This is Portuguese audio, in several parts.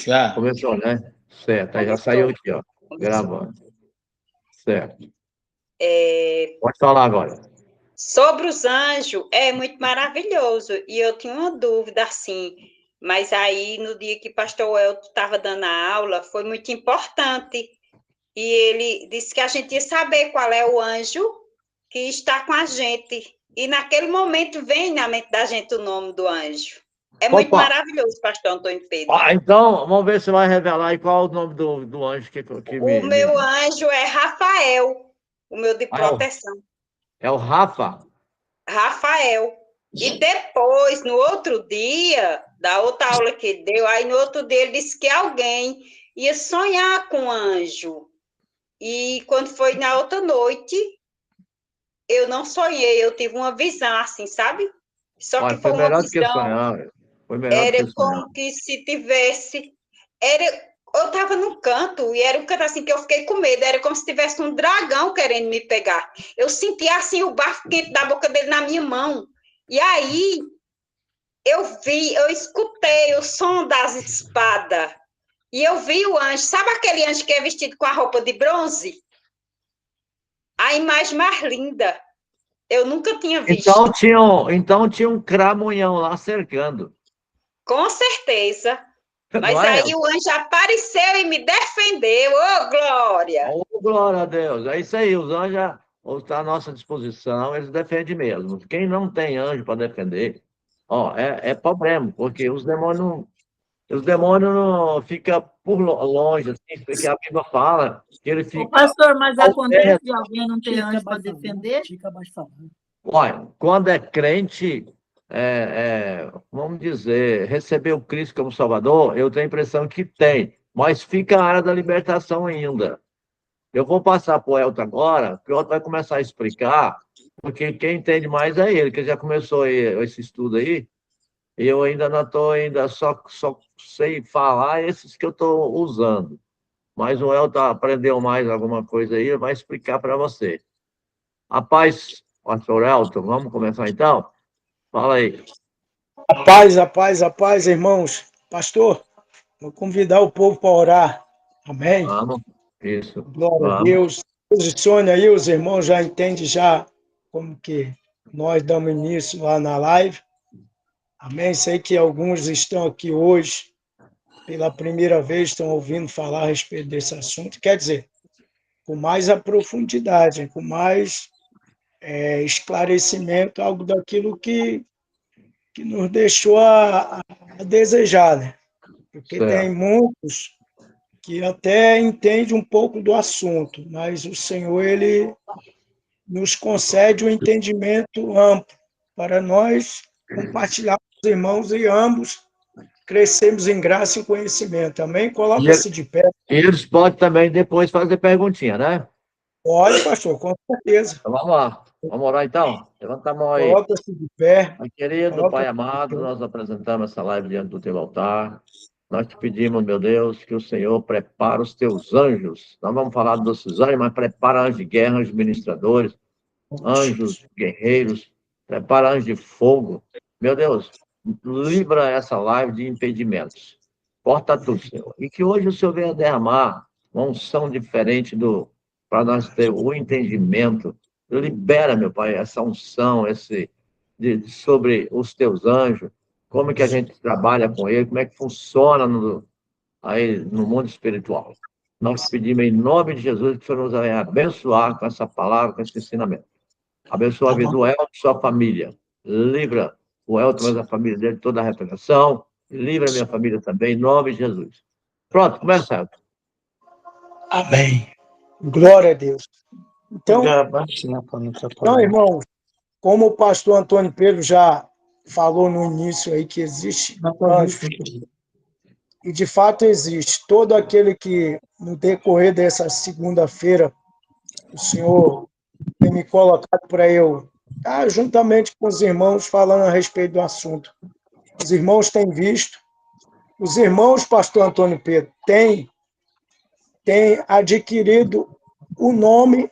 Já. Começou, né? Certo, aí já saiu aqui, ó. Gravando. Certo. Pode falar agora. Sobre os anjos, é muito maravilhoso. E eu tinha uma dúvida, assim, mas aí no dia que o pastor Elton estava dando a aula, foi muito importante. E ele disse que a gente ia saber qual é o anjo que está com a gente. E naquele momento vem na mente da gente o nome do anjo. É muito maravilhoso, pastor Antônio Pedro. Então, vamos ver se vai revelar aí qual é o nome do anjo que O meu anjo é Rafael, o meu de proteção. É o Rafa? Rafael. E depois, no outro dia, da outra aula que deu, aí no outro dia ele disse que alguém ia sonhar com o anjo. E quando foi na outra noite, eu não sonhei, eu tive uma visão assim, sabe? Só que foi uma melhor do que visão. sonhar. Foi melhor Era do que sonhar. como que se tivesse. Eu estava num canto, e era um canto assim que eu fiquei com medo, era como se tivesse um dragão querendo me pegar. Eu sentia assim o bafo quente da boca dele na minha mão. E aí eu escutei o som das espadas. E eu vi o anjo. Sabe aquele anjo que é vestido com a roupa de bronze? A imagem mais linda. Eu nunca tinha visto. Então tinha um cramunhão lá cercando. Com certeza. Mas aí o anjo apareceu e me defendeu. Ô, glória! Ô, glória a Deus. É isso aí, os anjos estão à nossa disposição, eles defendem mesmo. Quem não tem anjo para defender, é problema, porque os demônios não ficam por longe, assim, porque a Bíblia fala que ele fica... Pastor, mas acontece de alguém não ter anjo para defender? Fica abaixo falando. Olha, quando é crente, vamos dizer, recebeu Cristo como Salvador, eu tenho a impressão que tem, mas fica a área da libertação ainda. Eu vou passar para o Elton agora, que o Elton vai começar a explicar, porque quem entende mais é ele, que já começou esse estudo aí, e eu ainda não estou, só sei falar esses que eu estou usando. Mas o Elton aprendeu mais alguma coisa aí, vai explicar para você. A paz, pastor Elton, vamos começar então? Fala aí. A paz, irmãos. Pastor, vou convidar o povo para orar. Amém? Vamos. Isso. Glória a Deus. Posicione aí, os irmãos já entendem já como que nós damos início lá na live. Amém? Sei que alguns estão aqui hoje, pela primeira vez, estão ouvindo falar a respeito desse assunto. Quer dizer, com mais profundidade, com mais esclarecimento, algo daquilo que nos deixou a desejar, né? Porque tem muitos que até entendem um pouco do assunto, mas o Senhor, Ele nos concede um entendimento amplo para nós compartilhar com os irmãos e ambos crescemos em graça e conhecimento. Amém? Coloca-se de pé. E eles podem também depois fazer perguntinha, né? Pode, pastor, com certeza. Então, vamos lá. Vamos orar então? Levanta a mão aí. Coloca-se de pé. Querido Pai amado, nós apresentamos essa live diante do teu altar. Nós te pedimos, meu Deus, que o Senhor prepare os teus anjos. Nós vamos falar dos anjos, mas prepara anjos de guerra, anjos ministradores, anjos guerreiros, prepara anjos de fogo. Meu Deus, livra essa live de impedimentos. Corta tudo, Senhor. E que hoje o Senhor venha derramar uma unção diferente para nós ter o entendimento. Libera, meu Pai, essa unção, sobre os teus anjos, como que a gente trabalha com ele, como é que funciona aí no mundo espiritual. Nós pedimos em nome de Jesus que o Senhor nos venha abençoar com essa palavra, com esse ensinamento. Abençoa a vida do Elton e sua família. Livra o Elton e a família dele de toda a repreensão. Livra a minha família também, em nome de Jesus. Pronto, começa, Elton. Amém. Glória a Deus. Então, irmãos, como o pastor Antônio Pedro já falou no início aí que existe anjo, e de fato existe. Todo aquele que, no decorrer dessa segunda-feira, o Senhor tem me colocado para eu estar juntamente com os irmãos falando a respeito do assunto. Os irmãos têm visto, os irmãos, pastor Antônio Pedro, têm adquirido o nome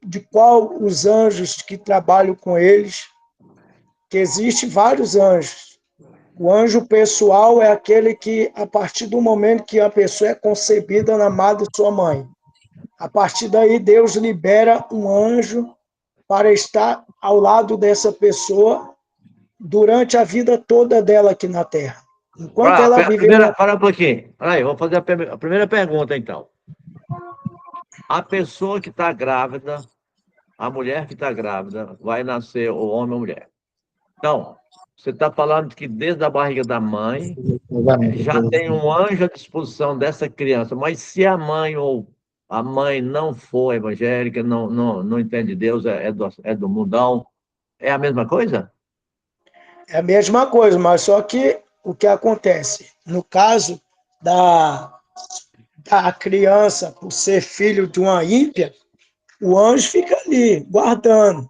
de qual os anjos que trabalham com eles, que existem vários anjos, O anjo pessoal é aquele que, a partir do momento que a pessoa é concebida na madre de sua mãe, a partir daí Deus libera um anjo para estar ao lado dessa pessoa durante a vida toda dela aqui na Terra. Enquanto ela viver... Para um pouquinho. Aí, vou fazer a primeira pergunta, então. A pessoa que está grávida, a mulher que está grávida, vai nascer o homem ou mulher. Então, você está falando que desde a barriga da mãe já tem um anjo à disposição dessa criança, mas se a mãe ou a mãe não for evangélica, não entende Deus, é do mundão, é a mesma coisa? É a mesma coisa, mas só que o que acontece? No caso da criança, por ser filho de uma ímpia, o anjo fica ali, guardando.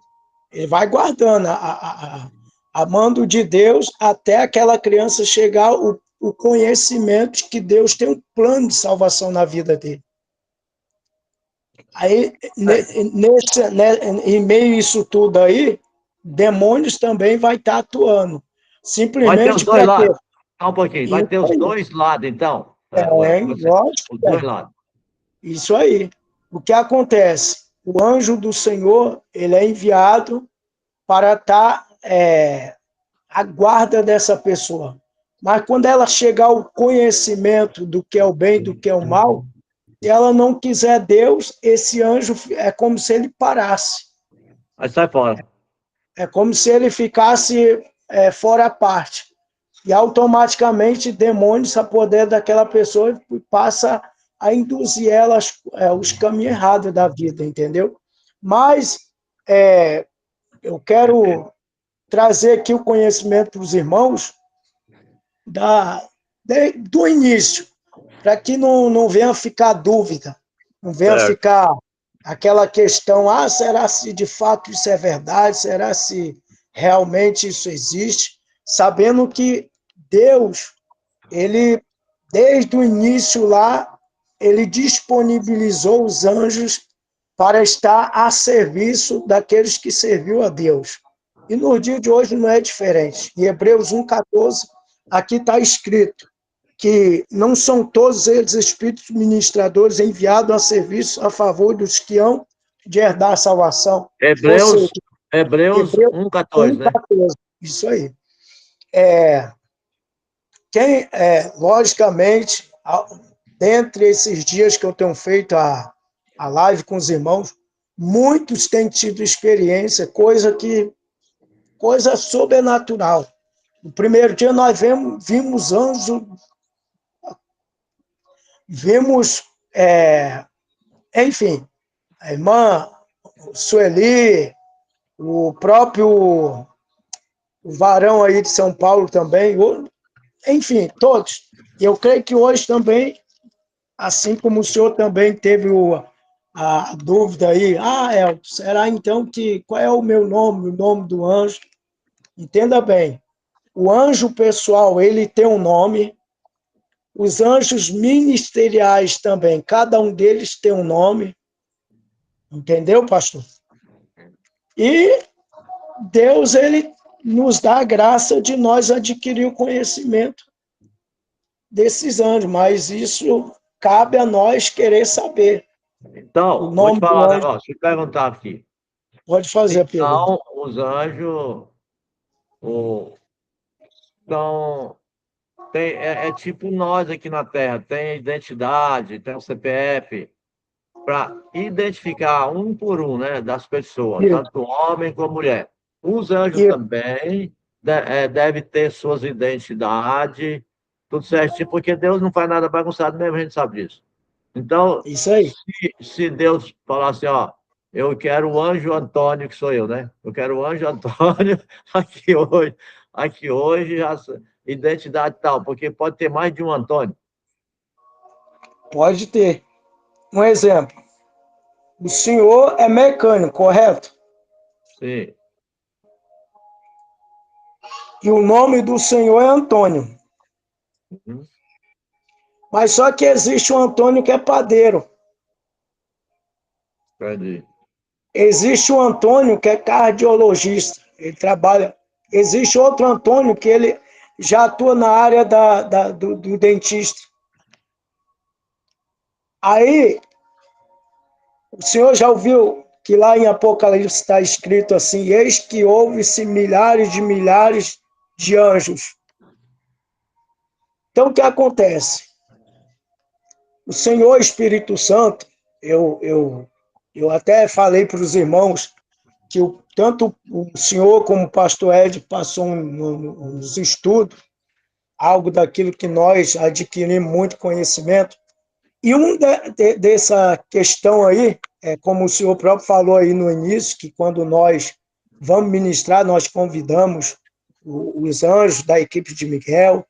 Ele vai guardando a mando de Deus até aquela criança chegar o conhecimento de que Deus tem um plano de salvação na vida dele. Aí, em meio a isso tudo aí, demônios também vai estar atuando. Vai ter os Simplesmente dois para quê? lados. Só um pouquinho. Vai ter os dois lados, então. Lógico. Os dois lados. Isso aí. O que acontece? O anjo do Senhor, ele é enviado para estar à guarda dessa pessoa. Mas quando ela chegar ao conhecimento do que é o bem e do que é o mal, se ela não quiser Deus, esse anjo é como se ele parasse. Aí sai fora. É como se ele ficasse fora a parte. E automaticamente demônios a poder daquela pessoa passa a induzir ela os caminhos errados da vida, entendeu? Mas eu quero trazer aqui o conhecimento para os irmãos do início, para que não venha ficar dúvida, não venha ficar aquela questão, será se de fato isso é verdade, será se realmente isso existe, sabendo que Deus, ele, desde o início lá, ele disponibilizou os anjos para estar a serviço daqueles que serviu a Deus. E no dia de hoje não é diferente. Em Hebreus 1,14, aqui está escrito que não são todos eles espíritos ministradores enviados a serviço a favor dos que hão de herdar a salvação. Hebreus 1,14, né? Isso aí. Logicamente, dentre esses dias que eu tenho feito a live com os irmãos, muitos têm tido experiência, coisa sobrenatural. No primeiro dia nós vimos anjos, enfim, a irmã Sueli, o próprio varão aí de São Paulo também, enfim, todos. E eu creio que hoje também, assim como o senhor também teve a dúvida aí, será então qual é o meu nome, o nome do anjo? Entenda bem, o anjo pessoal, ele tem um nome, os anjos ministeriais também, cada um deles tem um nome, entendeu, pastor? E Deus, ele nos dá a graça de nós adquirir o conhecimento desses anjos, mas isso cabe a nós querer saber. Então, vou te falar um negócio, deixa eu perguntar aqui. Pode fazer a pergunta. Então, os anjos então, é tipo nós aqui na Terra, tem identidade, tem o CPF, para identificar um por um, né, das pessoas, tanto homem como mulher. Os anjos também devem ter suas identidades, tudo certinho, porque Deus não faz nada bagunçado mesmo, a gente sabe disso. Então, isso aí. Se Deus falar assim, eu quero o anjo Antônio, que sou eu, né? Eu quero o anjo Antônio aqui hoje, identidade tal, porque pode ter mais de um Antônio. Pode ter. Um exemplo. O senhor é mecânico, correto? Sim. E o nome do senhor é Antônio. Uhum. Mas só que existe um Antônio que é padeiro. Entendi. Existe um Antônio que é cardiologista. Ele trabalha. Existe outro Antônio que ele já atua na área do dentista. Aí, o senhor já ouviu que lá em Apocalipse está escrito assim: eis que houve-se milhares de anjos. Então, o que acontece? O Senhor Espírito Santo, eu até falei para os irmãos que tanto o senhor como o pastor Ed passou nos estudos, algo daquilo que nós adquirimos muito conhecimento. E dessa questão aí, como o senhor próprio falou aí no início, que quando nós vamos ministrar, nós convidamos os anjos da equipe de Miguel,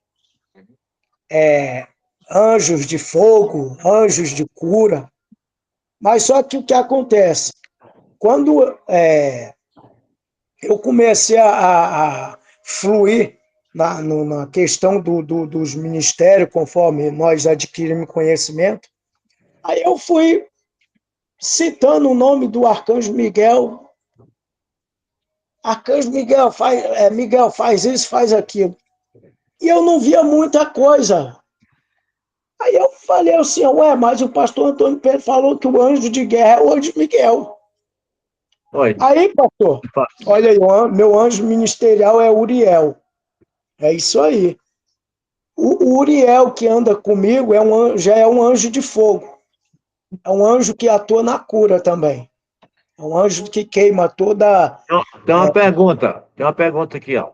anjos de fogo, anjos de cura. Mas só que o que acontece? Quando eu comecei a fluir na questão dos ministérios, conforme nós adquirimos conhecimento, aí eu fui citando o nome do Arcanjo Miguel. Arcanjo Miguel faz isso, faz aquilo. E eu não via muita coisa. Aí eu falei assim, mas o pastor Antônio Pedro falou que o anjo de guerra é o anjo Miguel. Oi. Aí, pastor, olha aí, meu anjo ministerial é Uriel. É isso aí. O Uriel que anda comigo já é um anjo de fogo. É um anjo que atua na cura também. É um anjo que queima toda... Tem uma pergunta aqui, ó.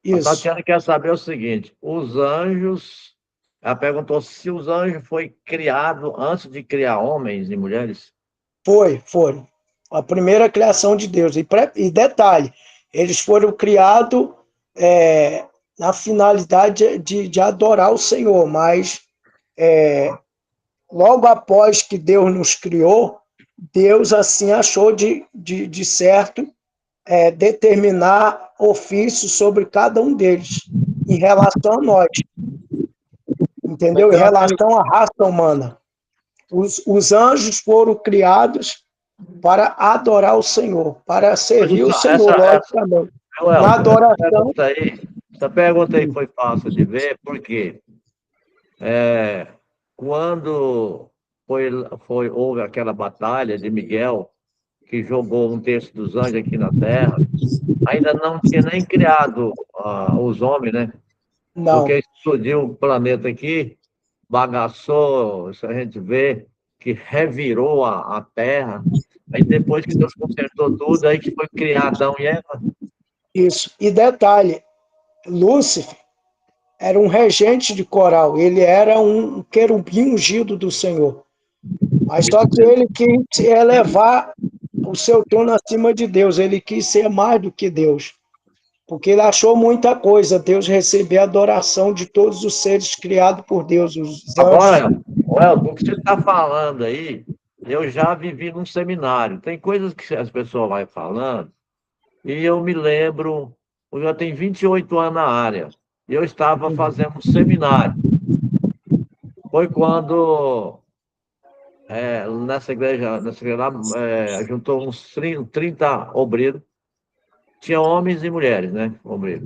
Isso. A Tatiana quer saber o seguinte: os anjos, ela perguntou se os anjos foi criado antes de criar homens e mulheres. Foram. A primeira criação de Deus. E detalhe, eles foram criados na finalidade de adorar o Senhor, mas logo após que Deus nos criou, Deus assim achou de certo determinar ofício sobre cada um deles, em relação a nós. Entendeu? Em relação à raça humana. Os anjos foram criados para adorar o Senhor, para servir o Senhor, logicamente. Na adoração... Essa pergunta aí foi fácil de ver, porque quando houve aquela batalha de Miguel, que jogou um terço dos anjos aqui na Terra, ainda não tinha nem criado os homens, né? Não. Porque explodiu o planeta aqui, bagaçou, isso a gente vê, que revirou a Terra. Aí depois que Deus consertou tudo, aí que foi criar Adão e Eva. Isso. E detalhe, Lúcifer era um regente de coral, ele era um querubim ungido do Senhor. Mas só que ele quis elevar o seu trono acima de Deus, ele quis ser mais do que Deus. Porque ele achou muita coisa, Deus recebeu a adoração de todos os seres criados por Deus, os anjos. Agora, o que você está falando aí, eu já vivi num seminário. Tem coisas que as pessoas vão falando, e eu me lembro, eu já tenho 28 anos na área, e eu estava fazendo um seminário. Foi quando, nessa igreja lá, juntou uns 30 obreiros, tinha homens e mulheres, né? Obreiros.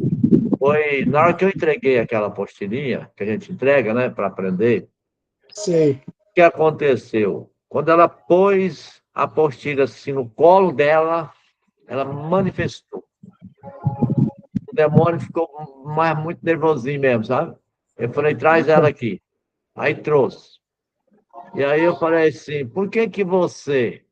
Foi na hora que eu entreguei aquela apostilinha, que a gente entrega, né, para aprender. Sim. O que aconteceu? Quando ela pôs a apostila assim no colo dela, ela manifestou. O demônio ficou muito nervosinho mesmo, sabe? Eu falei, traz ela aqui. Aí trouxe. E aí eu falei assim, por que você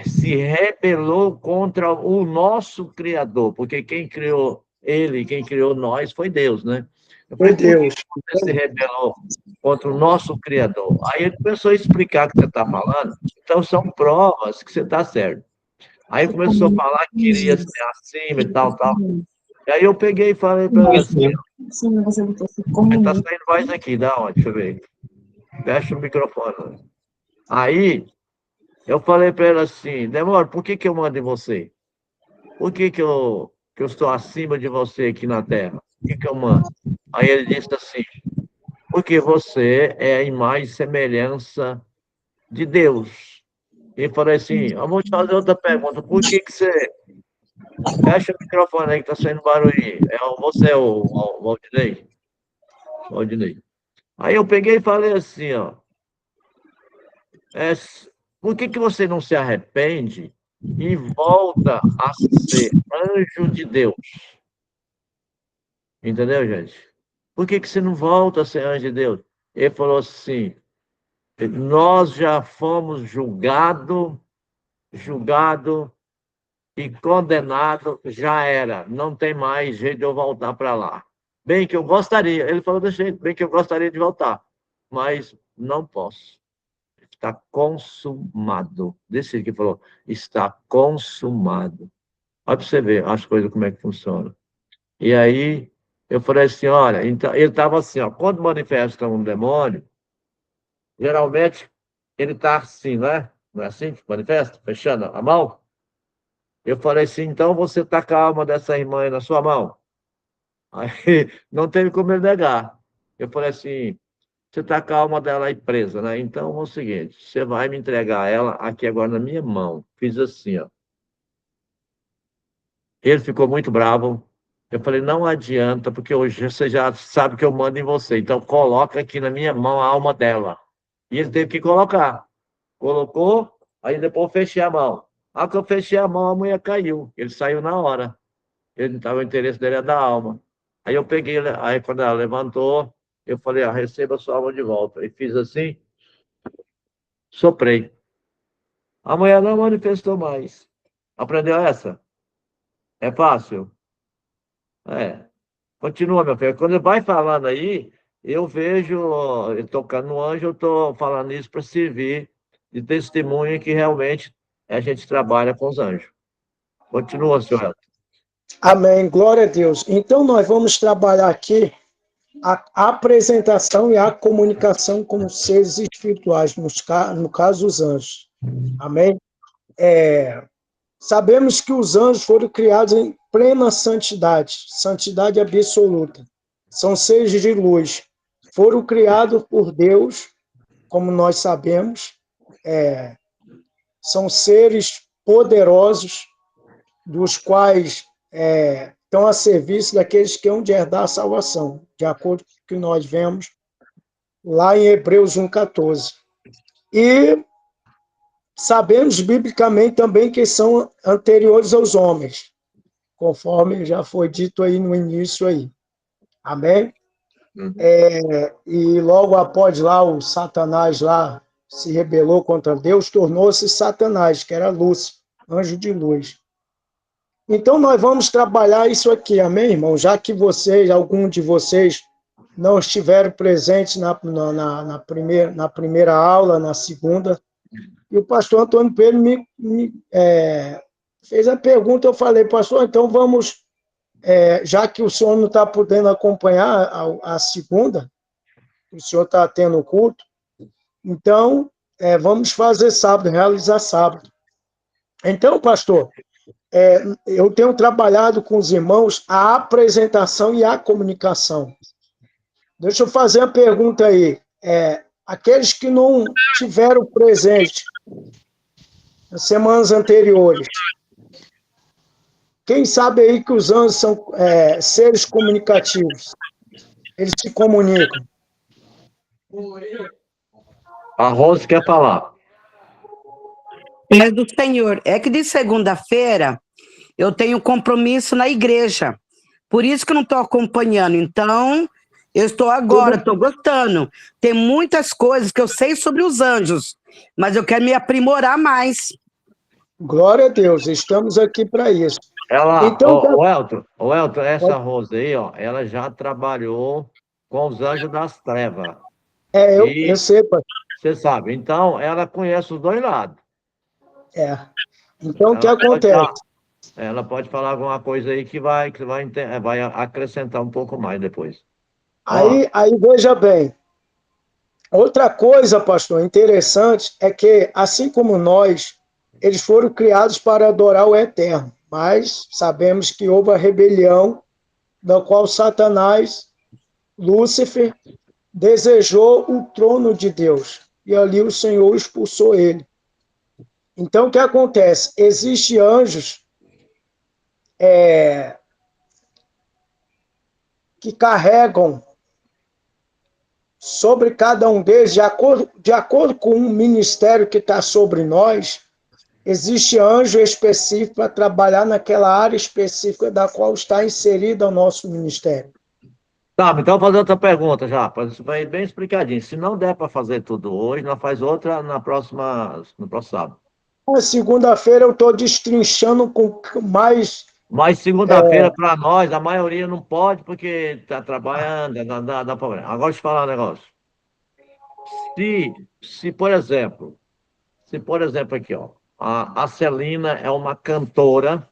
se rebelou contra o nosso Criador? Porque quem criou ele, quem criou nós foi Deus, né? Eu falei, Foi Deus. por que você se rebelou contra o nosso Criador? Aí ele começou a explicar o que você está falando. Então, são provas que você está certo. Aí começou a falar que queria ser acima e tal. E aí eu peguei e falei para ela assim, está saindo voz aqui, da onde? Deixa eu ver. Fecha o microfone. Aí, eu falei para ela assim, Demônio, por que eu mando em você? Por que eu estou acima de você aqui na Terra? Por que eu mando? Aí ele disse assim, porque você é a imagem e semelhança de Deus. E falei assim, eu vou te fazer outra pergunta, por que você Fecha o microfone aí que tá saindo barulho aí. Você, o Valdinei. Valdinei. Aí eu peguei e falei assim, ó. É, por que você não se arrepende e volta a ser anjo de Deus? Entendeu, gente? Por que você não volta a ser anjo de Deus? Ele falou assim, nós já fomos julgado e condenado, já era. Não tem mais jeito de eu voltar para lá. Bem que eu gostaria, ele falou desse jeito, bem que eu gostaria de voltar, mas não posso. Está consumado. Desse jeito que falou, está consumado. Olha para você ver as coisas como é que funcionam. E aí, eu falei assim, olha, então, ele estava assim, ó, quando manifesta um demônio, geralmente ele está assim, não é? Não é assim que manifesta? Fechando a mão? Eu falei assim, então você está com a alma dessa irmã aí na sua mão? Aí não teve como ele negar. Eu falei assim, você está com a alma dela aí presa, né? Então é o seguinte, você vai me entregar ela aqui agora na minha mão. Fiz assim, ó. Ele ficou muito bravo. Eu falei, não adianta, porque hoje você já sabe que eu mando em você. Então coloca aqui na minha mão a alma dela. E ele teve que colocar. Colocou, aí depois eu fechei a mão. A que eu fechei a mão, a mulher caiu. Ele saiu na hora. Ele estava, o interesse dele é da alma. Aí eu peguei, aí quando ela levantou, eu falei, ah, receba a sua alma de volta. E fiz assim, soprei. A mulher não manifestou mais. Aprendeu essa? É fácil? É. Continua, meu filho. Quando ele vai falando aí, eu vejo ele tocando no anjo, eu estou falando isso para servir de testemunha que realmente a gente trabalha com os anjos. Continua, senhor Elton. Amém, glória a Deus. Então, nós vamos trabalhar aqui a apresentação e a comunicação com os seres espirituais, no caso, os anjos. Amém? Sabemos que os anjos foram criados em plena santidade, santidade absoluta. São seres de luz. Foram criados por Deus, como nós sabemos. São seres poderosos, dos quais estão a serviço daqueles que hão de herdar a salvação, de acordo com o que nós vemos lá em Hebreus 1,14. E sabemos biblicamente também que são anteriores aos homens, conforme já foi dito aí no início aí. Amém? E logo após lá o Satanás lá se rebelou contra Deus, tornou-se Satanás, que era Lúcifer, anjo de luz. Então nós vamos trabalhar isso aqui, amém, irmão? Já que algum de vocês não estiveram presentes na primeira aula, na segunda, e o pastor Antônio Pedro me fez a pergunta, eu falei, pastor, então vamos, já que o senhor não está podendo acompanhar a segunda, o senhor está tendo culto, então vamos fazer sábado, realizar sábado. Então, pastor, eu tenho trabalhado com os irmãos a apresentação e a comunicação. Deixa eu fazer a pergunta aí. Aqueles que não tiveram presente nas semanas anteriores, quem sabe aí que os anjos são seres comunicativos? Eles se comunicam. A Rose quer falar. Mas do Senhor, é que de segunda-feira eu tenho compromisso na igreja. Por isso que eu não estou acompanhando. Então, eu estou agora, estou gostando. Tem muitas coisas que eu sei sobre os anjos, mas eu quero me aprimorar mais. Glória a Deus, estamos aqui para isso. Então, o Elton, essa Rose aí, ó, ela já trabalhou com os anjos das trevas. Eu sei, pastor. Você sabe, então ela conhece os dois lados. Então, o que acontece? Ela pode falar alguma coisa aí que vai acrescentar um pouco mais depois. Aí veja bem. Outra coisa, pastor, interessante é que, assim como nós, eles foram criados para adorar o Eterno, mas sabemos que houve a rebelião, da qual Satanás, Lúcifer, desejou o trono de Deus, e ali o Senhor expulsou ele. Então, o que acontece? Existem anjos que carregam sobre cada um deles, de acordo com o ministério que está sobre nós, existe anjo específico para trabalhar naquela área específica da qual está inserido o nosso ministério. Tá, então vou fazer outra pergunta já, para isso vai bem explicadinho. Se não der para fazer tudo hoje, nós faz outra no próximo sábado. Na segunda-feira eu estou destrinchando com mais... Mas segunda-feira, para nós, a maioria não pode, porque está trabalhando, dá problema. Agora deixa eu falar um negócio. Por exemplo, aqui, ó, a Celina é uma cantora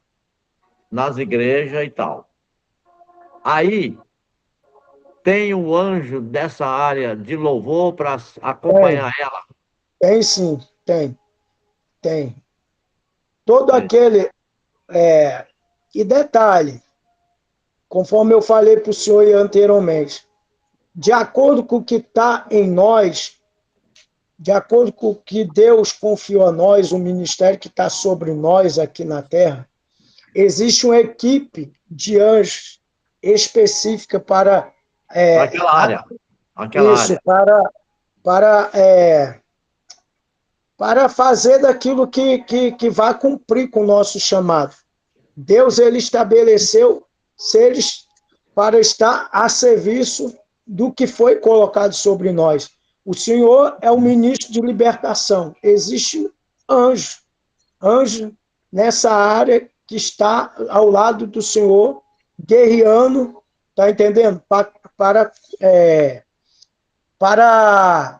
nas igrejas e tal. Aí tem um anjo dessa área de louvor para acompanhar ela? Tem sim, tem. Todo aquele... E detalhe, conforme eu falei para o senhor anteriormente, de acordo com o que está em nós, de acordo com o que Deus confiou a nós, o ministério que está sobre nós aqui na Terra, existe uma equipe de anjos específica para... aquela área. Para fazer daquilo que vai cumprir com o nosso chamado. Deus, ele estabeleceu seres para estar a serviço do que foi colocado sobre nós. O Senhor é o ministro de libertação. Existe anjo nessa área que está ao lado do Senhor, guerreando, tá entendendo? Para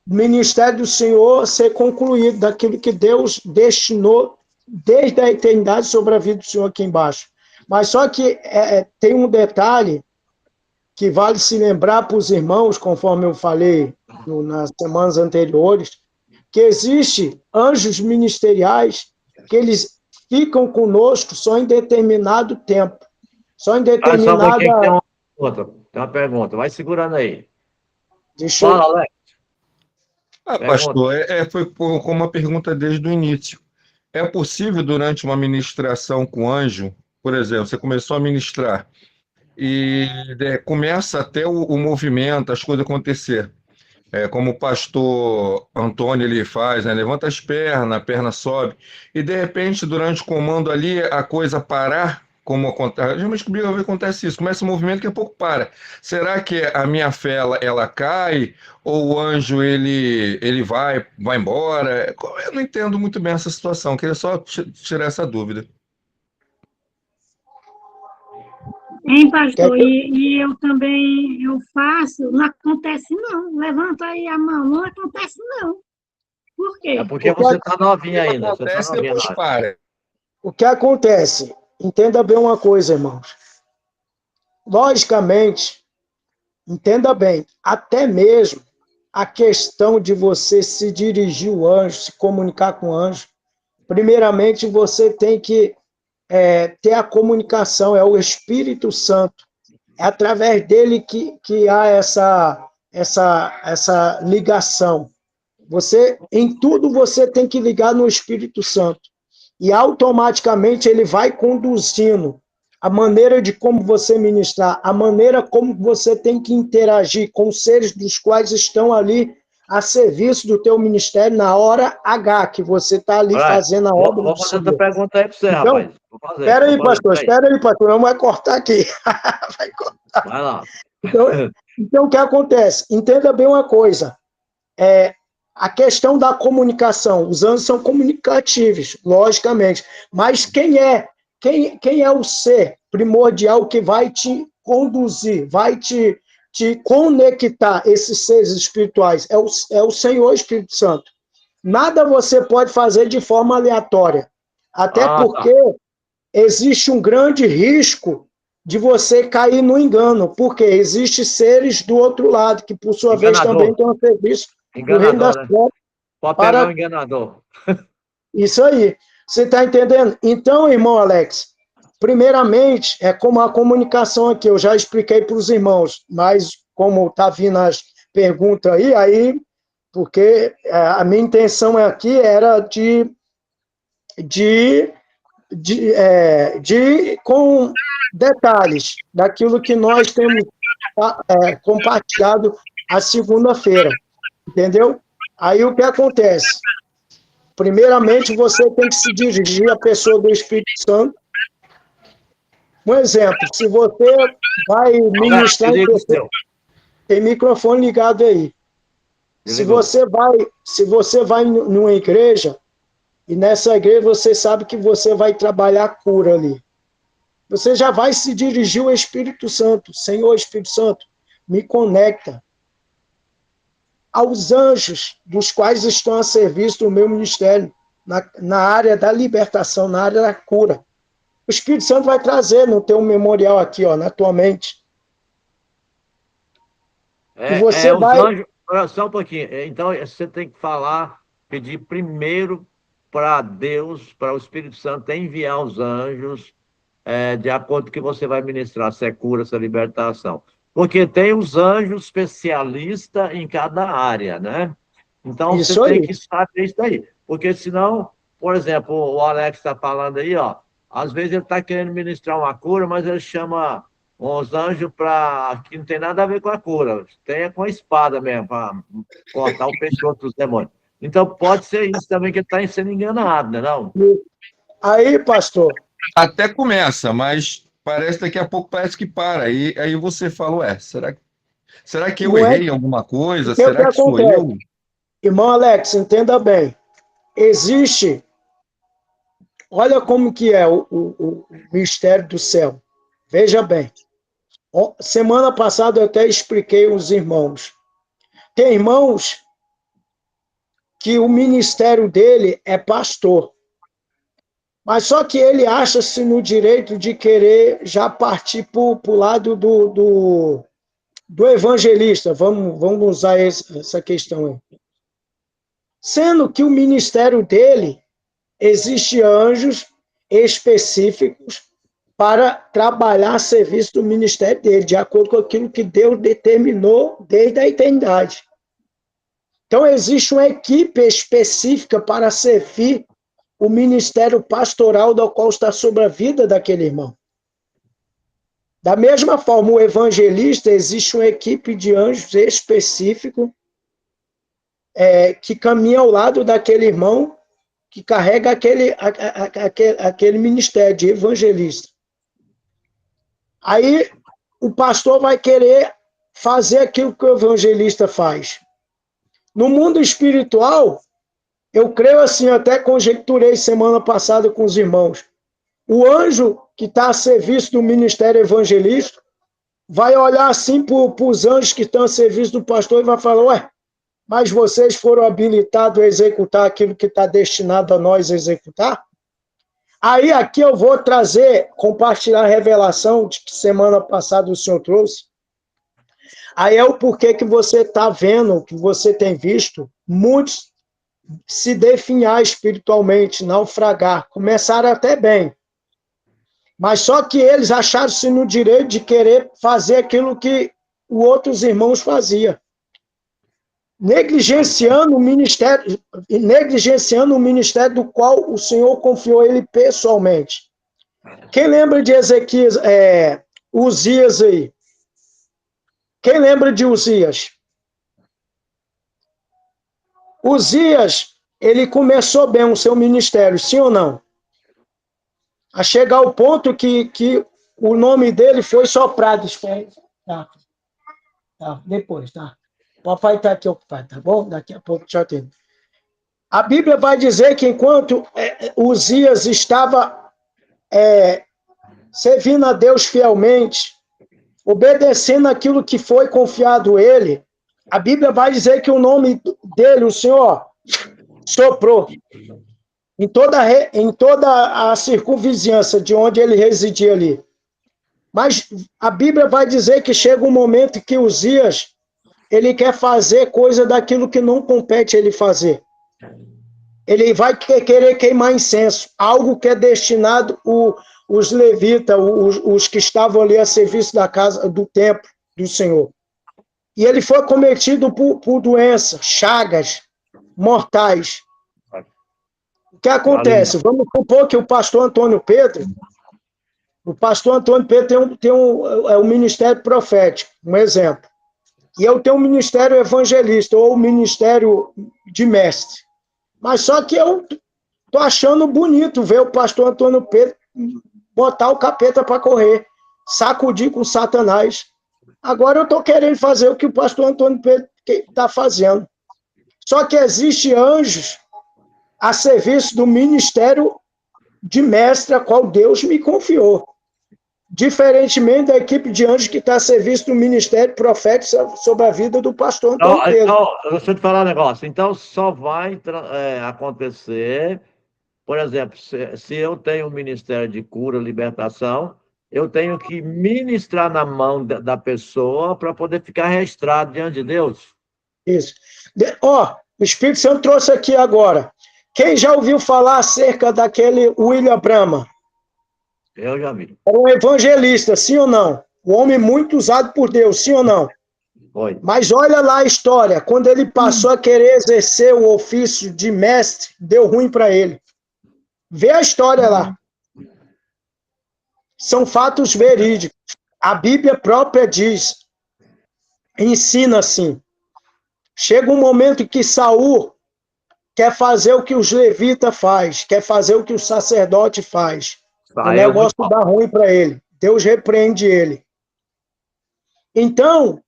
o ministério do Senhor ser concluído, daquilo que Deus destinou desde a eternidade sobre a vida do Senhor aqui embaixo. Mas só que tem um detalhe que vale se lembrar para os irmãos, conforme eu falei nas semanas anteriores, que existe anjos ministeriais que eles ficam conosco só em determinado tempo. Só em determinada... Tem uma pergunta. Vai segurando aí. Fala, Alex. Pastor, foi como uma pergunta desde o início. É possível, durante uma ministração com anjo, por exemplo, você começou a ministrar e começa até o movimento, as coisas acontecer. Como o pastor Antônio ele faz, né? Levanta as pernas, a perna sobe, e de repente, durante o comando ali, a coisa parar, como acontece, geralmente comigo acontece isso, começa o movimento, daqui a pouco para. Será que a minha fé ela cai, ou o anjo ele vai embora? Eu não entendo muito bem essa situação, queria só tirar essa dúvida. Hein, pastor? E eu também, faço, não acontece não. Levanta aí a mão, não acontece não. Por quê? É porque você está novinha ainda. Acontece, depois para. O que acontece? Entenda bem uma coisa, irmãos. Logicamente, entenda bem, até mesmo a questão de você se dirigir ao anjo, se comunicar com o anjo, primeiramente você tem que ter a comunicação, é o Espírito Santo. É através dele que há essa ligação. Em tudo você tem que ligar no Espírito Santo. E automaticamente ele vai conduzindo a maneira de como você ministrar, a maneira como você tem que interagir com os seres dos quais estão ali a serviço do teu ministério na hora H, que você está ali fazendo a obra. Vou fazer outra pergunta aí para você, então, rapaz. Espera aí, pastor, não vai cortar aqui. Vai cortar. Vai lá. Então, o que acontece? Entenda bem uma coisa. A questão da comunicação, os anjos são comunicativos, logicamente, mas quem é o ser primordial que vai te conduzir, vai te conectar esses seres espirituais? É o Senhor Espírito Santo. Nada você pode fazer de forma aleatória, até porque existe um grande risco de você cair no engano, porque existem seres do outro lado, que por sua vez também tem um serviço do reino das trevas. Pode pegar o enganador. Isso aí. Você está entendendo? Então, irmão Alex, primeiramente, é como a comunicação aqui, eu já expliquei para os irmãos, mas como está vindo as perguntas aí, porque a minha intenção aqui era de com detalhes daquilo que nós temos compartilhado a segunda-feira, entendeu? Aí o que acontece? Primeiramente, você tem que se dirigir à pessoa do Espírito Santo. Um exemplo, se você vai ministrar em pessoa, tem microfone ligado aí. Se você vai numa igreja, e nessa igreja você sabe que você vai trabalhar a cura ali, você já vai se dirigir ao Espírito Santo. Senhor Espírito Santo, me conecta aos anjos dos quais estão a serviço do meu ministério, na área da libertação, na área da cura. O Espírito Santo vai trazer no teu memorial aqui, ó, na tua mente. E você vai... Os anjos, só um pouquinho. Então, você tem que pedir primeiro para Deus, para o Espírito Santo enviar os anjos de acordo com o que você vai ministrar, se é cura, se é libertação. Porque tem os anjos especialistas em cada área, né? Então, você tem que saber isso aí. Porque senão, por exemplo, o Alex está falando aí, ó, às vezes ele está querendo ministrar uma cura, mas ele chama uns anjos que não tem nada a ver com a cura, tem com a espada mesmo, para cortar o pescoço dos demônios. Então, pode ser isso também que ele está sendo enganado, né? Não? Aí, pastor... Até começa, mas daqui a pouco parece que para. Aí você fala, será que eu errei em alguma coisa? Será que sou eu? Irmão Alex, entenda bem. Existe... Olha como que é o mistério do céu. Veja bem. Semana passada eu até expliquei aos irmãos. Tem irmãos que o ministério dele é pastor. Mas só que ele acha-se no direito de querer já partir para o lado do evangelista. Vamos usar essa questão aí. Sendo que o ministério dele, existe anjos específicos para trabalhar a serviço do ministério dele, de acordo com aquilo que Deus determinou desde a eternidade. Então, existe uma equipe específica para servir o ministério pastoral do qual está sobre a vida daquele irmão. Da mesma forma, o evangelista, existe uma equipe de anjos específico que caminha ao lado daquele irmão que carrega aquele ministério de evangelista. Aí, o pastor vai querer fazer aquilo que o evangelista faz. No mundo espiritual, eu creio assim, até conjecturei semana passada com os irmãos, o anjo que está a serviço do ministério evangelista vai olhar assim para os anjos que estão a serviço do pastor e vai falar, mas vocês foram habilitados a executar aquilo que está destinado a nós executar? Aí aqui eu vou compartilhar a revelação de que semana passada o senhor trouxe. Aí é o porquê que você está vendo, que você tem visto, muitos se definhar espiritualmente, naufragar. Começaram até bem. Mas só que eles acharam-se no direito de querer fazer aquilo que os outros irmãos faziam. Negligenciando o ministério do qual o Senhor confiou ele pessoalmente. Quem lembra de Ezequias, Uzias aí? Quem lembra de Uzias? Uzias, ele começou bem o seu ministério, sim ou não? A chegar ao ponto que o nome dele foi soprado. Tá, depois, tá? O papai está aqui ocupado, tá bom? Daqui a pouco te atendo. A Bíblia vai dizer que enquanto Uzias estava servindo a Deus fielmente, obedecendo aquilo que foi confiado a ele, a Bíblia vai dizer que o nome dele, o Senhor, soprou em toda a circunvizinhança de onde ele residia ali. Mas a Bíblia vai dizer que chega um momento que Uzias, ele quer fazer coisa daquilo que não compete ele fazer. Ele vai querer queimar incenso, algo que é destinado os levitas, os que estavam ali a serviço da casa, do templo do Senhor. E ele foi cometido por doenças, chagas mortais. O que acontece? Vamos supor que o pastor Antônio Pedro tem um ministério profético, um exemplo. E eu tenho um ministério evangelista, ou um ministério de mestre. Mas só que eu estou achando bonito ver o pastor Antônio Pedro botar o capeta para correr, sacudir com Satanás. Agora eu estou querendo fazer o que o pastor Antônio Pedro está fazendo. Só que existe anjos a serviço do ministério de mestre a qual Deus me confiou. Diferentemente da equipe de anjos que está a serviço do ministério profético sobre a vida do pastor Antônio Pedro. Então, deixa eu te falar um negócio. Então, só vai acontecer, por exemplo, se eu tenho um ministério de cura, libertação, eu tenho que ministrar na mão da pessoa para poder ficar registrado diante de Deus. Isso. O Espírito Santo trouxe aqui agora. Quem já ouviu falar acerca daquele William Branham? Eu já vi. Era um evangelista, sim ou não? Um homem muito usado por Deus, sim ou não? Foi. Mas olha lá a história. Quando ele passou a querer exercer o ofício de mestre, deu ruim para ele. Vê a história lá. São fatos verídicos. A Bíblia própria diz, ensina assim. Chega um momento que Saul quer fazer o que os levitas faz, quer fazer o que o sacerdote faz. O negócio dá ruim para ele. Deus repreende ele. Então,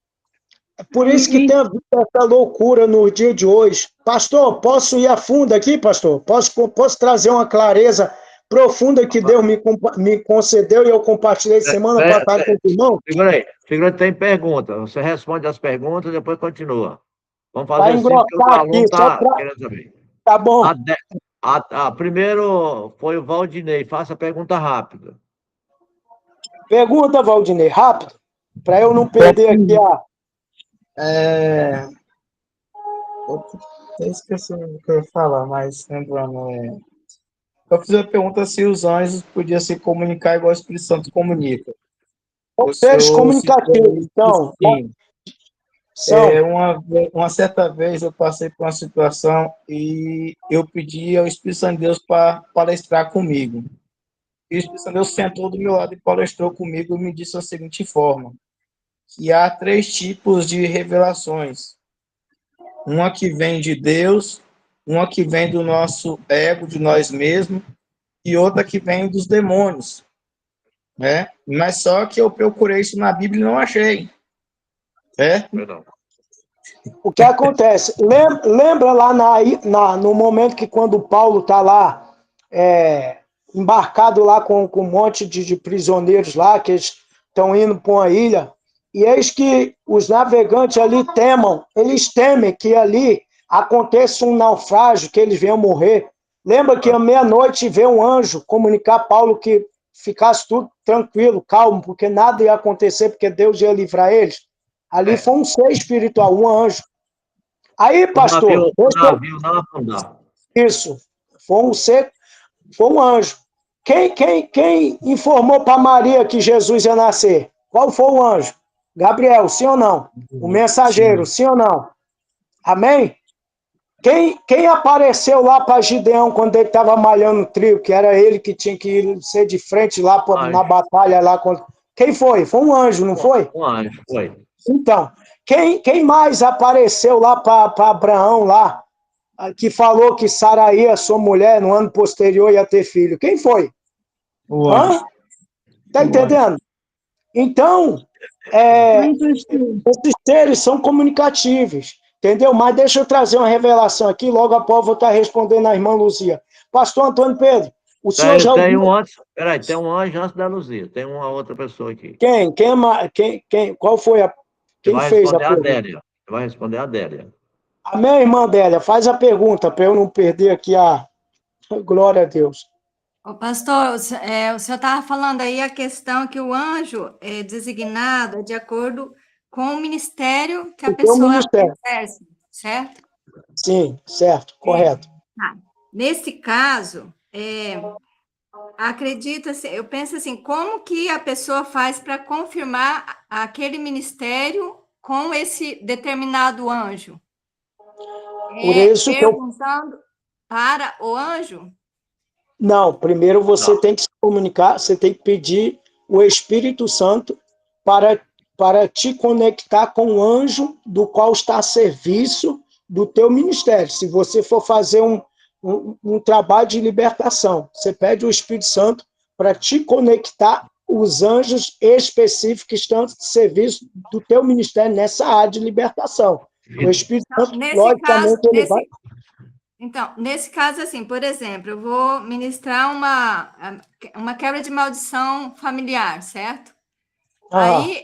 é por isso que tem havido essa loucura no dia de hoje. Pastor, posso ir a fundo aqui, pastor? Posso trazer uma clareza profunda que Deus me concedeu e eu compartilhei semana passada com o irmão? Figurante, tem pergunta. Você responde as perguntas e depois continua. Vamos fazer Vai assim, porque o aluno aqui, está querendo saber. Tá bom. Primeiro foi o Valdinei. Faça a pergunta rápida. Pergunta, Valdinei, rápido, para eu não perder aqui a... Eu até esqueci o que eu ia falar, mas lembrando, eu fiz a pergunta se os anjos podiam se comunicar igual o Espírito Santo comunica. Seres comunicativos, então. Sim. Uma certa vez eu passei por uma situação e eu pedi ao Espírito Santo de Deus para palestrar comigo. E o Espírito Santo de Deus sentou do meu lado e palestrou comigo e me disse da seguinte forma, que há 3 tipos de revelações. Uma que vem de Deus, uma que vem do nosso ego, de nós mesmos, e outra que vem dos demônios. Né? Mas só que eu procurei isso na Bíblia e não achei. O que acontece? Lembra lá no momento que quando Paulo está lá, embarcado lá com um monte de prisioneiros lá, que eles estão indo para uma ilha, e eis que os navegantes ali eles temem que ali aconteça um naufrágio, que eles venham morrer. Lembra que à meia-noite veio um anjo comunicar a Paulo que ficasse tudo tranquilo, calmo, porque nada ia acontecer, porque Deus ia livrar eles. Ali foi um ser espiritual, um anjo. Aí, pastor... O navio não afundar. Isso. Foi um anjo. Quem informou para Maria que Jesus ia nascer? Qual foi o anjo? Gabriel, sim ou não? O mensageiro, sim ou não? Amém? Quem apareceu lá para Gideão quando ele estava malhando o trigo, que era ele que tinha que ser de frente lá na batalha lá contra... Quem foi? Foi um anjo, não foi? Um anjo, foi. Então, quem mais apareceu lá para Abraão lá, que falou que Saraí, a sua mulher, no ano posterior ia ter filho? Quem foi? O anjo. Tá entendendo? Então, esses seres são comunicativos, entendeu? Mas deixa eu trazer uma revelação aqui, logo após eu vou estar respondendo à irmã Luzia. Pastor Antônio Pedro, o senhor já ouviu... Tem um anjo antes da Luzia, tem uma outra pessoa aqui. Quem? Qual foi a... Quem fez a pergunta? Vai responder a Adélia. Amém, irmã Adélia? Faz a pergunta, para eu não perder aqui a... Glória a Deus. Ô, pastor, o senhor estava falando aí a questão que o anjo é designado de acordo com o ministério que a pessoa exerce, certo? Sim, certo, correto. Nesse caso, acredita-se, eu penso assim, como que a pessoa faz para confirmar aquele ministério com esse determinado anjo? Por isso perguntando para o anjo Não, primeiro você tem que se comunicar, você tem que pedir o Espírito Santo para te conectar com o anjo do qual está a serviço do teu ministério. Se você for fazer um trabalho de libertação, você pede o Espírito Santo para te conectar os anjos específicos que estão a serviço do teu ministério nessa área de libertação. O Espírito Santo, logicamente, ele vai... Então, nesse caso, assim, por exemplo, eu vou ministrar uma quebra de maldição familiar, certo? Aí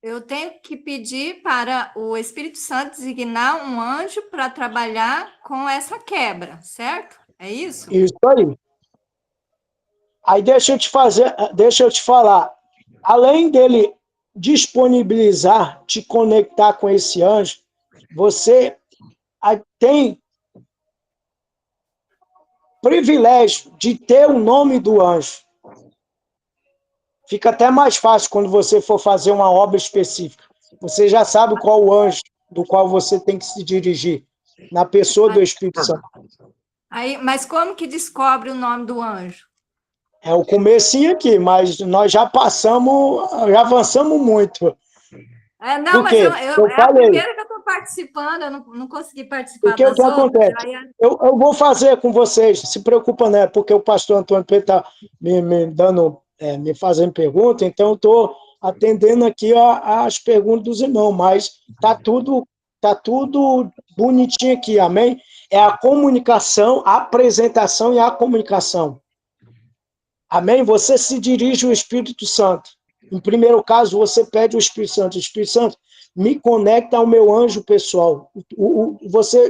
eu tenho que pedir para o Espírito Santo designar um anjo para trabalhar com essa quebra, certo? É isso? Isso aí. Aí deixa eu te falar. Além dele disponibilizar, te conectar com esse anjo, você tem privilégio de ter o nome do anjo. Fica até mais fácil quando você for fazer uma obra específica. Você já sabe qual o anjo do qual você tem que se dirigir, na pessoa do Espírito Santo. Aí, mas como que descobre o nome do anjo? É o comecinho aqui, mas nós já avançamos muito. Não, mas é a primeira que eu estou participando, eu não consegui participar porque das o que outras. acontece? Eu vou fazer com vocês, se preocupa, né? Porque o pastor Antônio Pedro está me fazendo pergunta, então eu estou atendendo aqui as perguntas dos irmãos, mas tá tudo bonitinho aqui, amém? É a comunicação, a apresentação e a comunicação. Amém? Você se dirige ao Espírito Santo. Em primeiro caso, você pede o Espírito Santo. O Espírito Santo me conecta ao meu anjo pessoal.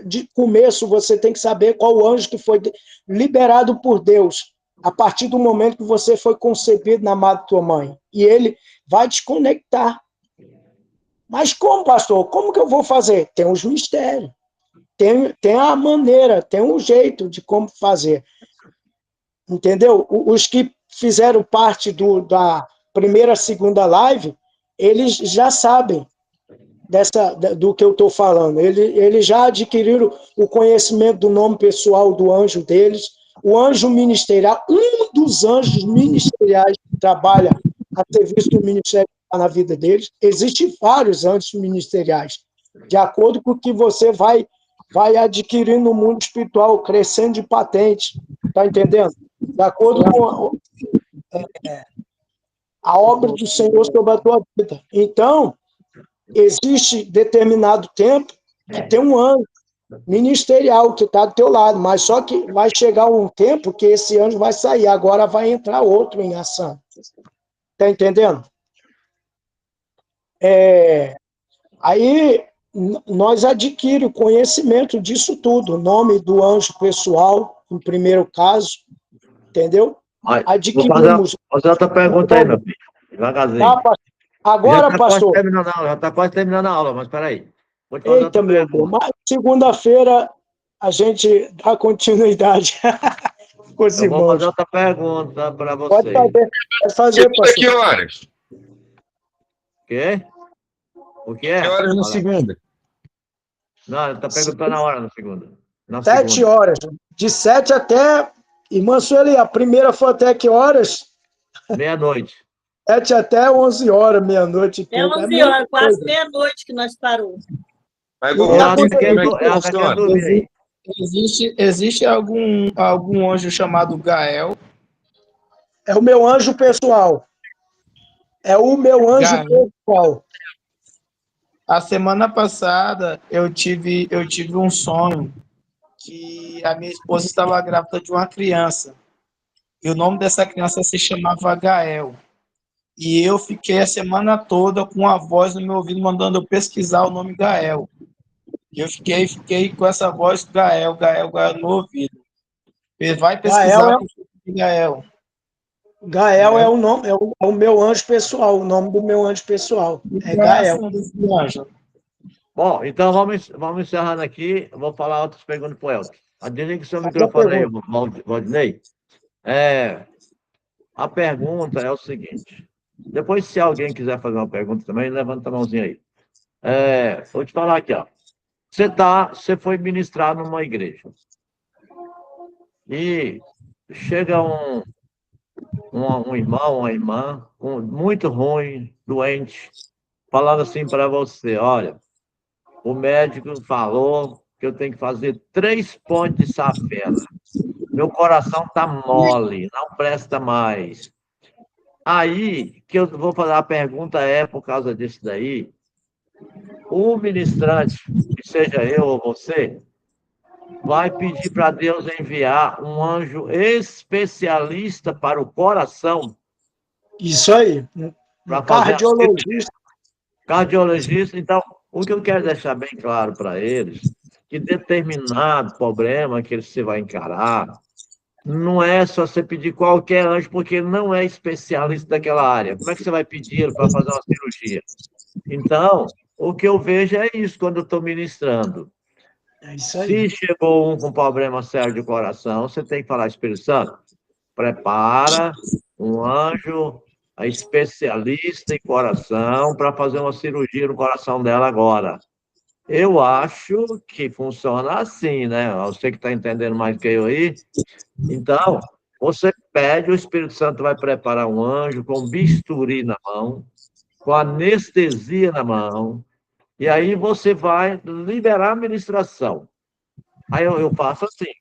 De começo, você tem que saber qual o anjo que foi liberado por Deus, a partir do momento que você foi concebido na madre tua mãe. E ele vai te conectar. Mas como, pastor? Como que eu vou fazer? Tem os mistérios. Tem a maneira, tem um jeito de como fazer. Entendeu? Os que fizeram parte da primeira, segunda live, eles já sabem do que eu estou falando. Eles já adquiriram o conhecimento do nome pessoal do anjo deles, o anjo ministerial, um dos anjos ministeriais que trabalha a serviço do ministério na vida deles. Existem vários anjos ministeriais, de acordo com o que você vai adquirindo no mundo espiritual, crescendo de patente. Está entendendo? De acordo com a obra do Senhor sobre a tua vida. Então, existe determinado tempo que tem um anjo ministerial que está do teu lado, mas só que vai chegar um tempo que esse anjo vai sair, agora vai entrar outro em ação. Está entendendo? Aí nós adquirimos conhecimento disso tudo, o nome do anjo pessoal, em primeiro caso, entendeu? Adquirimos. Vou fazer outra pergunta aí, meu filho. Devagarzinho. Agora, pastor. Já está quase terminando a aula, mas espera aí. Eita, meu Deus. Mas segunda-feira a gente dá continuidade. Eu vou fazer outra pergunta para você. Pode fazer, pastor. Que horas? Quê? O que é? Que horas na segunda? Não, ele está perguntando a hora na segunda. 7 horas. De 7 até... Irmã Sueli, a primeira foi até que horas? Meia-noite. 7 até 11 horas, meia-noite. É 11 horas, quase meia-noite que nós paramos. Existe algum anjo chamado Gael? É o meu anjo pessoal. É o meu anjo pessoal. A semana passada eu tive um sonho que a minha esposa estava grávida de uma criança. E o nome dessa criança se chamava Gael. E eu fiquei a semana toda com a voz no meu ouvido mandando eu pesquisar o nome Gael. E eu fiquei com essa voz Gael no ouvido. Vai pesquisar Gael. Gael é o nome, é o meu anjo pessoal, o nome do meu anjo pessoal. É Gael. Bom, então vamos encerrando aqui. Eu vou falar outras perguntas para o Elton. Desliga o seu microfone aí, Valdinei. A pergunta é o seguinte. Depois, se alguém quiser fazer uma pergunta também, levanta a mãozinha aí. Vou te falar aqui, ó. Você foi ministrar numa igreja. E chega um irmão, uma irmã, muito ruim, doente, falando assim para você: olha, o médico falou que eu tenho que fazer 3 pontes de safena. Meu coração está mole, não presta mais. Aí, que eu vou fazer a pergunta por causa disso daí, o ministrante, que seja eu ou você, vai pedir para Deus enviar um anjo especialista para o coração. Isso aí. Para fazer Cardiologista. Cardiologista. Então, o que eu quero deixar bem claro para eles, que determinado problema que você vai encarar, não é só você pedir qualquer anjo, porque ele não é especialista daquela área. Como é que você vai pedir para fazer uma cirurgia? Então, o que eu vejo é isso quando eu estou ministrando. É isso aí. Se chegou um com problema sério de coração, você tem que falar: Espírito Santo, prepara um anjo especialista em coração para fazer uma cirurgia no coração dela agora. Eu acho que funciona assim, né? Você que está entendendo mais do que eu aí. Então, você pede, o Espírito Santo vai preparar um anjo com bisturi na mão, com anestesia na mão, e aí você vai liberar a ministração. Aí eu faço assim,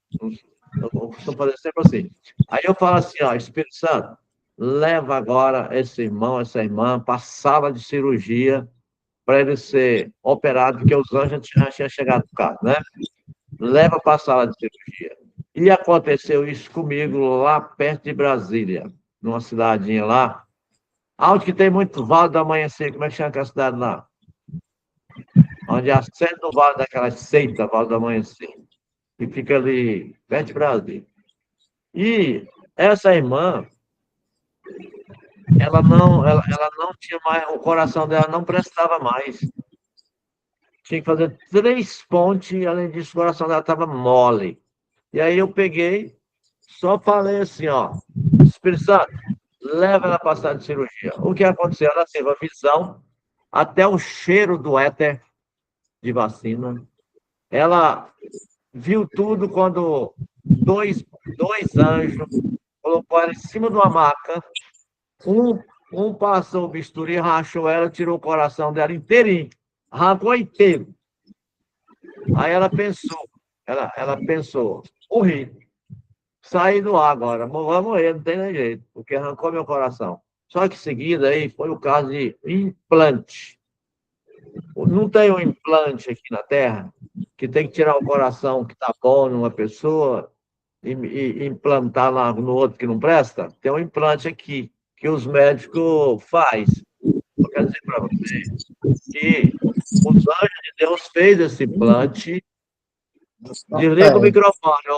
eu costumo fazer sempre assim. Aí eu falo assim: ó, Espírito Santo, leva agora esse irmão, essa irmã para a sala de cirurgia para ele ser operado, porque os anjos já tinham chegado no caso, né? Leva para a sala de cirurgia. E aconteceu isso comigo lá perto de Brasília, numa cidadinha lá, onde que tem muito Vale do Amanhecer. Como é que chama aquela cidade lá? Onde a sede do Vale daquela seita, Vale do Amanhecer, que fica ali perto de Brasília. E essa irmã, ela não tinha mais, o coração dela não prestava mais. Tinha que fazer 3 pontes, e além disso, o coração dela estava mole. E aí eu peguei, só falei assim: ó, Espírito Santo, leva ela para a sala de cirurgia. O que aconteceu? Ela teve a visão, até o cheiro do éter de vacina. Ela viu tudo quando dois anjos colocou ela em cima de uma maca. Um passou o bisturi, rachou ela, tirou o coração dela inteirinho, arrancou inteiro. Aí ela pensou, morri. Saí do ar agora, vou morrer, não tem nem jeito, porque arrancou meu coração. Só que em seguida aí foi o caso de implante. Não tem um implante aqui na Terra que tem que tirar o coração que está bom numa pessoa e implantar lá no outro que não presta? Tem um implante aqui que os médicos fazem. Eu quero dizer para você que os anjos de Deus fez esse implante. Desliga o microfone,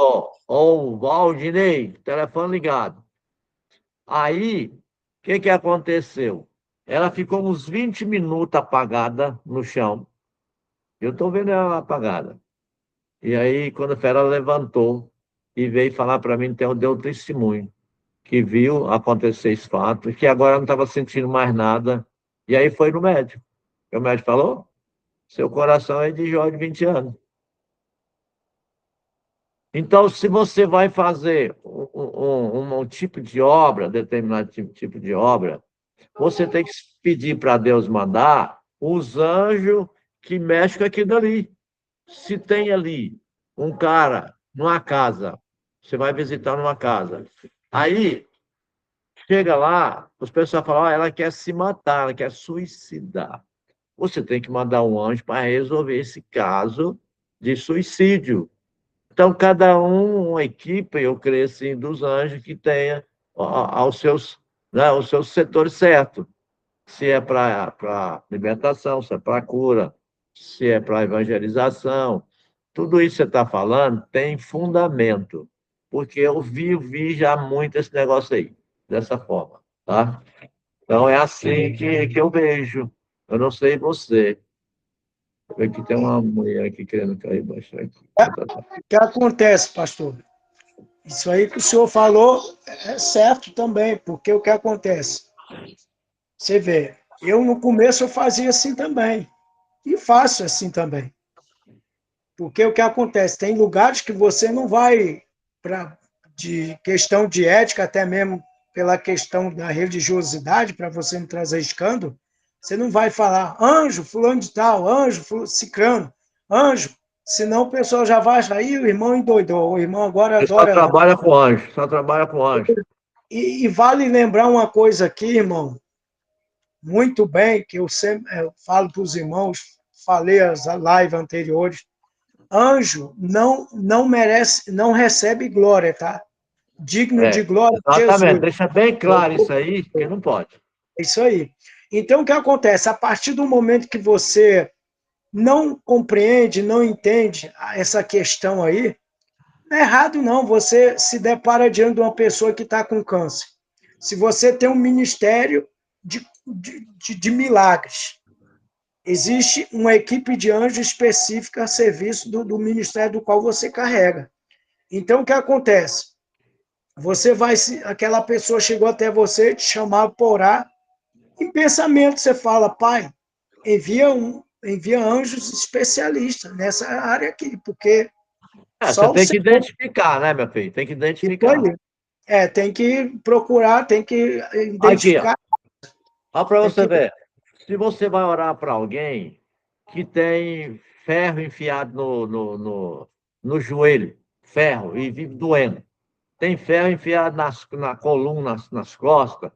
ó, Valdinei, telefone ligado. Aí, o que aconteceu? Ela ficou uns 20 minutos apagada no chão. Eu estou vendo ela apagada. E aí, quando ela levantou e veio falar para mim, então deu testemunho, que viu acontecer esse fato, que agora não estava sentindo mais nada. E aí foi no médico. E o médico falou: seu coração é de jovem de 20 anos. Então, se você vai fazer um tipo de obra, determinado tipo de obra, você tem que pedir para Deus mandar os anjos que mexem com aquilo ali. Se tem ali um cara numa casa, você vai visitar numa casa, aí chega lá, os pessoal falam: ela quer se matar, ela quer suicidar. Você tem que mandar um anjo para resolver esse caso de suicídio. Então, cada uma equipe, eu creio assim, dos anjos que tenha os seus setores certos. Se é para libertação, se é para cura, se é para evangelização. Tudo isso que você está falando tem fundamento, porque eu vi já muito esse negócio aí, dessa forma, tá? Então, é assim que eu vejo. Eu não sei você. Aqui tem uma mulher aqui querendo cair bastante. O que acontece, pastor? Isso aí que o senhor falou é certo também, porque o que acontece? Você vê, eu no começo eu fazia assim também, e faço assim também. Porque o que acontece? Tem lugares que você não vai de questão de ética, até mesmo pela questão da religiosidade, para você não trazer escândalo, você não vai falar anjo, fulano de tal, anjo, cicrano, anjo, senão o pessoal já vai achar, aí o irmão endoidou, o irmão agora Ele adora... só trabalha com anjo, só trabalha com anjo. E vale lembrar uma coisa aqui, irmão, muito bem, que eu sempre falo para os irmãos, falei as lives anteriores, anjo não merece, não recebe glória, tá? Digno de glória exatamente, Jesus. deixa bem claro isso aí, que não pode. É isso aí. Então, o que acontece? A partir do momento que você não compreende, não entende essa questão aí, não é errado não, você se depara diante de uma pessoa que está com câncer. Se você tem um ministério de milagres, existe uma equipe de anjos específica a serviço do ministério do qual você carrega. Então, o que acontece? Você vai, aquela pessoa chegou até você, te chamava para orar, em pensamento você fala, pai, envia anjos especialistas nessa área aqui, porque você tem que identificar, né, meu filho? Tem que identificar. Tem que procurar, tem que identificar. Aqui, ó para você ver. Se você vai orar para alguém que tem ferro enfiado no joelho, ferro, e vive doendo, tem ferro enfiado na coluna, nas costas,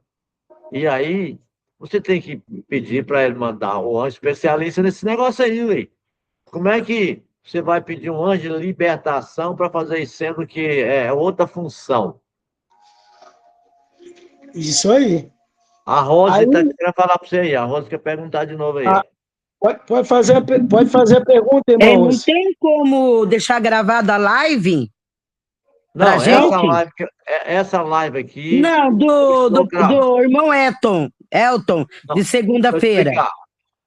e aí você tem que pedir para ele mandar um anjo especialista nesse negócio aí, ué. Como é que você vai pedir um anjo de libertação para fazer isso, sendo que é outra função? Isso aí. A Rose está querendo falar para você aí. A Rose quer perguntar de novo aí. Pode fazer a pergunta, irmão. Não tem como deixar gravada a live? Não, essa live aqui... Não, do irmão Elton, de segunda-feira.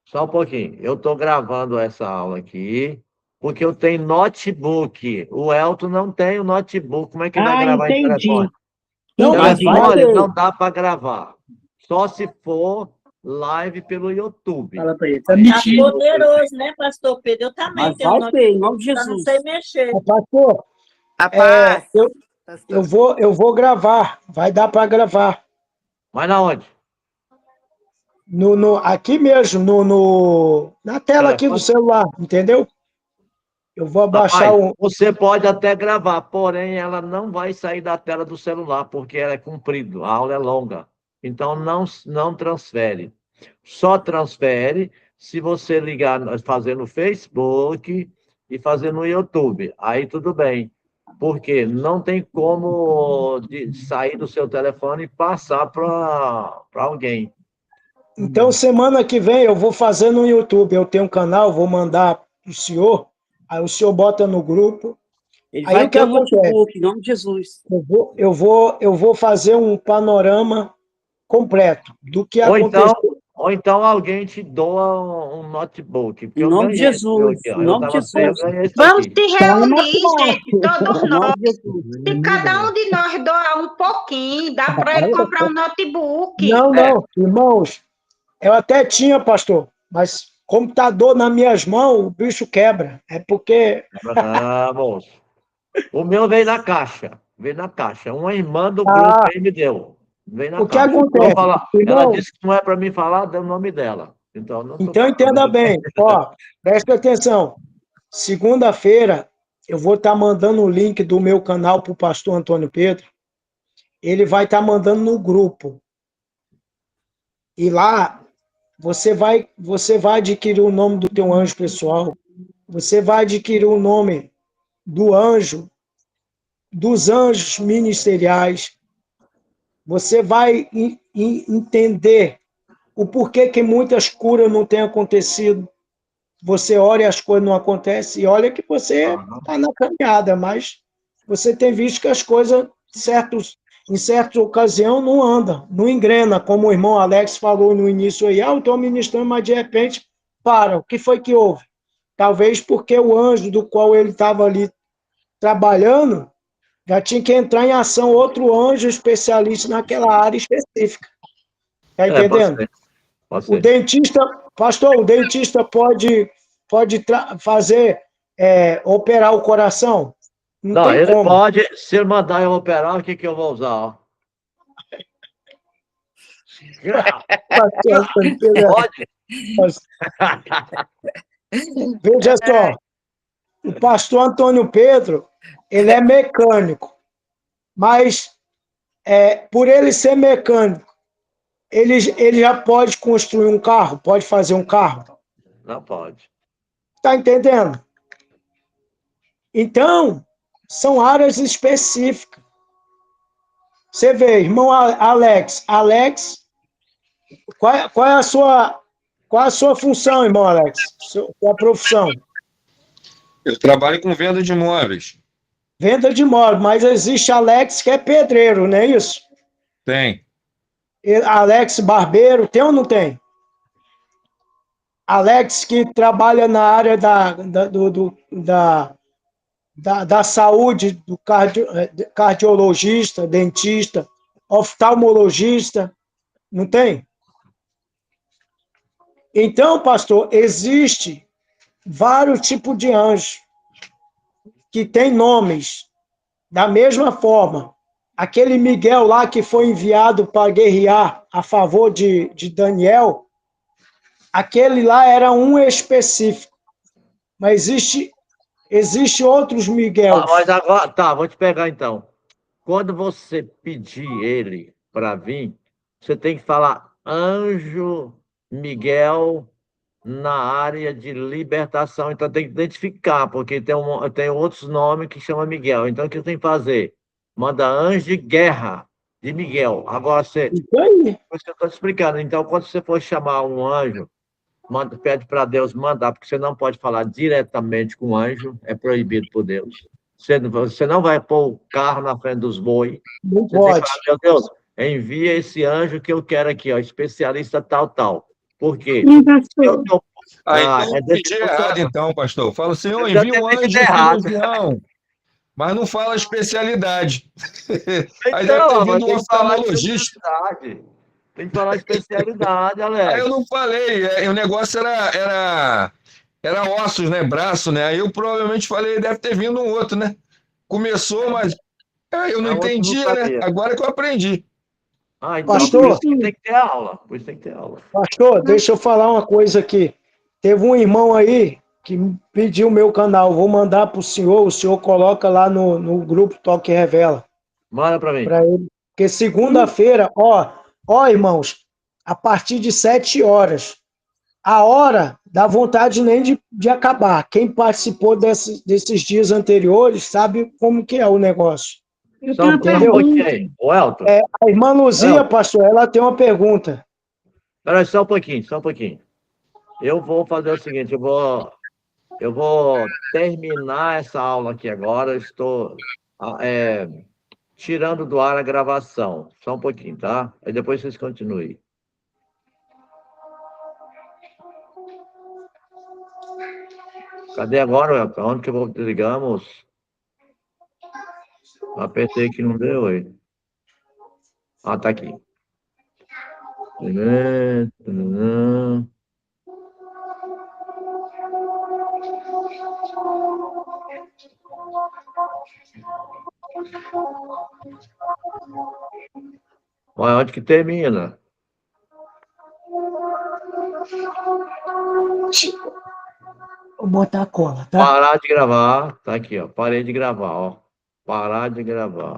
Só um pouquinho. Eu estou gravando essa aula aqui, porque eu tenho notebook. O Elton não tem o notebook. Como é que vai gravar em telefone? Telefone não dá para gravar. Só se for live pelo YouTube. Fala para ele. Tá poderoso, né, pastor Pedro? Eu também tenho um notebook. Em nome de Jesus. Não sei mexer. Pastor, eu vou gravar. Vai dar para gravar. Mas na onde? Aqui mesmo, na tela aqui do celular, entendeu? Eu vou abaixar Você pode até gravar, porém ela não vai sair da tela do celular, porque ela é comprida, a aula é longa. Então não transfere. Só transfere se você ligar, fazer no Facebook e fazer no YouTube. Aí tudo bem. Porque não tem como sair do seu telefone e passar para alguém. Então, semana que vem eu vou fazer no YouTube. Eu tenho um canal, vou mandar para o senhor. Aí o senhor bota no grupo. Ele aí vai ter um notebook, em nome de Jesus. Eu vou fazer um panorama completo do que aconteceu. Ou então alguém te doa um notebook. Em nome de Jesus. Em nome de Jesus. Vamos se reunir, gente, todos nós. Se cada um de nós doar um pouquinho, dá para ele comprar um notebook. Não, irmãos. Eu até tinha, pastor, mas computador nas minhas mãos, o bicho quebra. É porque... moço. O meu veio na caixa. Uma irmã do grupo aí me deu. Veio na caixa. O que acontece? Ela disse que não é para mim falar, deu o nome dela. Então entenda bem. Ó, presta atenção. Segunda-feira, eu vou estar mandando o link do meu canal para o pastor Antônio Pedro. Ele vai estar mandando no grupo. E lá... Você vai adquirir o nome do teu anjo pessoal, você vai adquirir o nome do anjo, dos anjos ministeriais, você vai entender o porquê que muitas curas não têm acontecido. Você ora e as coisas não acontecem, e olha que você está na caminhada, mas você tem visto que as coisas, em certa ocasião, não anda, não engrena, como o irmão Alex falou no início aí, eu estou ministrando, mas de repente, o que foi que houve? Talvez porque o anjo do qual ele estava ali trabalhando, já tinha que entrar em ação outro anjo especialista naquela área específica. Está entendendo? Pode ser. O dentista, pastor, o dentista pode operar o coração? Não, tem ele como. pode, se ele mandar eu operar, o que que eu vou usar? Ó? Pastor Antônio Pedro, Pode? veja só, o pastor Antônio Pedro, ele é mecânico, mas por ele ser mecânico, ele já pode construir um carro, pode fazer um carro. Não pode. Está entendendo? Então, são áreas específicas. Você vê, irmão Alex. Alex, qual é a sua função, irmão Alex? Sua profissão? Eu trabalho com venda de imóveis. Venda de imóveis, mas existe Alex que é pedreiro, não é isso? Tem. Alex barbeiro, tem ou não tem? Alex que trabalha na área da saúde, do cardiologista, dentista, oftalmologista, não tem? Então, pastor, existe vários tipos de anjos que têm nomes da mesma forma. Aquele Miguel lá que foi enviado para guerrear a favor de Daniel, aquele lá era um específico. Mas existe outros Miguel. Mas agora, tá, vou te pegar então. Quando você pedir ele para vir, você tem que falar anjo Miguel na área de libertação. Então tem que identificar, porque tem outros nomes que chama Miguel. Então o que você tem que fazer? Manda anjo de guerra de Miguel. Agora você. Isso aí. Você está explicando. Então, quando você for chamar um anjo, pede para Deus mandar, porque você não pode falar diretamente com o anjo, é proibido por Deus. Você não vai pôr o carro na frente dos bois. Não você pode. Tem que falar, meu Deus, envia esse anjo que eu quero aqui, ó, especialista tal. Por quê? Então eu pedi errado, então, pastor. Fala assim, envia um anjo cirurgião, mas não fala especialidade. Aí deve ter vindo um oftalmologista. Tem que falar especialidade, Alex. Aí eu não falei, o negócio era ossos, né? Braço, né? Aí eu provavelmente falei, deve ter vindo um outro, né? Começou, mas eu não entendi, né? Agora que eu aprendi. Então, pastor, por isso que tem que ter aula. Pastor, deixa eu falar uma coisa aqui. Teve um irmão aí que pediu o meu canal. Vou mandar para o senhor coloca lá no grupo Toque Revela. Manda para mim. Para ele. Porque segunda-feira, irmãos, a partir de 7 horas, a hora dá vontade nem de acabar. Quem participou desses dias anteriores sabe como que é o negócio. Entendeu? O Elton. A irmã Luzia, pastor, ela tem uma pergunta. Espera aí, só um pouquinho. Eu vou fazer o seguinte, eu vou terminar essa aula aqui agora, eu estou tirando do ar a gravação. Só um pouquinho, tá? Aí depois vocês continuem. Cadê agora, Elton? Onde que eu vou desligamos? Apertei que não deu aí. Tá aqui. Olha onde que termina. Vou botar a cola, tá? Parar de gravar. Tá aqui, ó. Parei de gravar, ó. Parar de gravar.